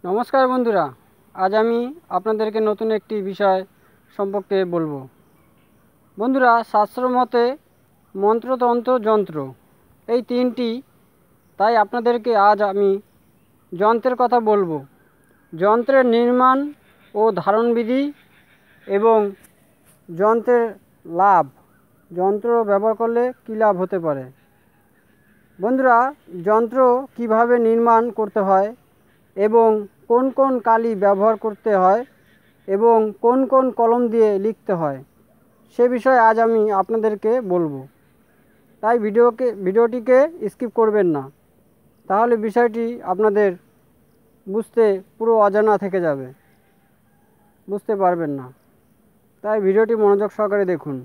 নমস্কার বন্ধুরা, আজ আমি আপনাদেরকে নতুন একটি বিষয় সম্পর্কে বলবো। বন্ধুরা, শাস্ত্র মতে মন্ত্রতন্ত্র যন্ত্র এই তিনটি, তাই আপনাদেরকে আজ আমি যন্ত্রের কথা বলবো। যন্ত্রের নির্মাণ ও ধারণবিধি এবং যন্ত্রের লাভ, যন্ত্র ব্যবহার করলে কী লাভ হতে পারে। বন্ধুরা, যন্ত্র কিভাবে নির্মাণ করতে হয় এবং কোন কোন কালি ব্যবহার করতে হয় এবং কোন কোন কলম দিয়ে লিখতে হয়, সে বিষয়ে আজ আমি আপনাদেরকে বলবো। তাই ভিডিওটিকে স্কিপ করবেন না, তাহলে বিষয়টি আপনাদের বুঝতে পুরো অজানা থেকে যাবে, বুঝতে পারবেন না। তাই ভিডিওটি মনোযোগ সহকারে দেখুন,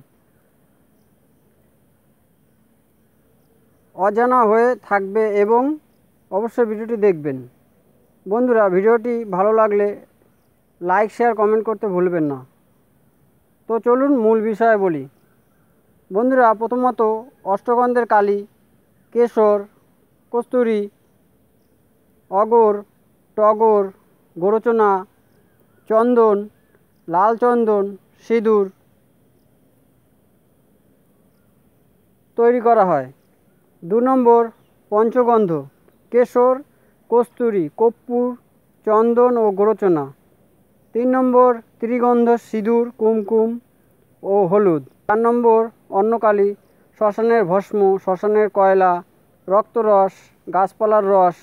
অজানা হয়ে থাকবে এবং অবশ্যই ভিডিওটি দেখবেন। বন্ধুরা, ভিডিওটি ভালো লাগলে লাইক, শেয়ার, কমেন্ট করতে ভুলবেন না। তো চলুন মূল বিষয়ে বলি। বন্ধুরা, প্রথমত অষ্টগন্ধের কালি, কেশর, কস্তুরী, অগর, টগর, গোরচনা, চন্দন, লাল চন্দন, সিঁদুর তৈরি করা হয়। 2 নম্বর পঞ্চগন্ধ, কেশর, কস্তুরী, কর্পূর, চন্দন ও গোরচনা। 3 নম্বর ত্রিগন্ধ, সিঁদুর, কুমকুম ও হলুদ। 4 নম্বর অন্নকালী, শ্মশানের ভস্ম, শ্মশানের কয়লা, রক্তরস, গাছপালার রস।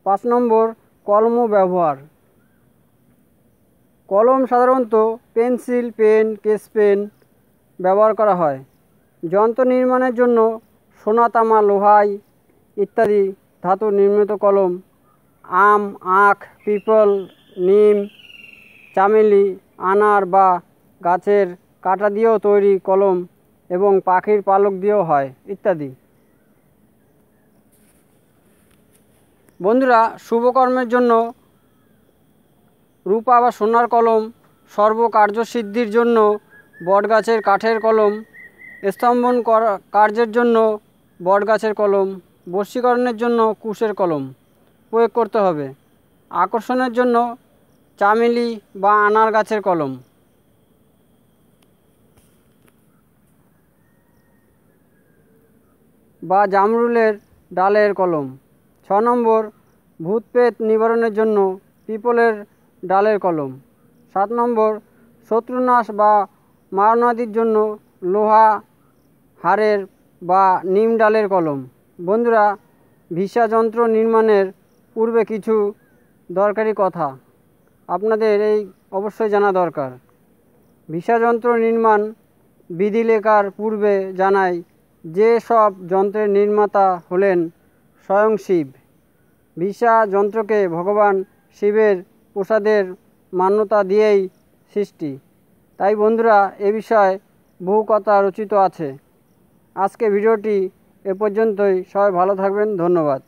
5 নম্বর কলম ব্যবহার। কলম সাধারণত পেন্সিল, পেন, কেস পেন ব্যবহার করা হয়। যন্ত্র নির্মাণের জন্য সোনা, তামা, লোহাই ইত্যাদি ধাতু নির্মিত কলম, আম, আখ, পিপল, নিম, চামেলি, আনার বা গাছের কাটা দিয়েও তৈরি কলম এবং পাখির পালক দিয়েও হয় ইত্যাদি। বন্ধুরা, শুভকর্মের জন্য রূপা বা সোনার কলম, সর্বকার্যসিদ্ধির জন্য বটগাছের কাঠের কলম, স্তম্ভন কার্যের জন্য বটগাছের কলম, বশীকরণের জন্য কুশের কলম প্রয়োগ করতে হবে। আকর্ষণের জন্য চামেলি বা আনার গাছের কলম। বা জামরুলের ডালের কলম। 6 নম্বর ভূতপ্রেত নিবারণের জন্য পিপলের ডালের কলম। 7 নম্বর শত্রুনাশ বা মারণাদির জন্য লোহা হাড়ের বা নিম ডালের কলম। বন্ধুরা, ভিসা যন্ত্র নির্মাণের পূর্বে কিছু দরকারি কথা আপনাদের এই অবশ্যই জানা দরকার। ভিসা যন্ত্র নির্মাণ বিধি লেখার পূর্বে জানাই যে সব যন্ত্রের নির্মাতা হলেন স্বয়ং শিব। ভিসা যন্ত্রকে ভগবান শিবের প্রসাদের মান্যতা দিয়েই সৃষ্টি। তাই বন্ধুরা, এ বিষয়ে বহু কথা রচিত আছে। আজকে ভিডিওটি এ পর্যন্তই। সবাই ভালো থাকবেন। ধন্যবাদ।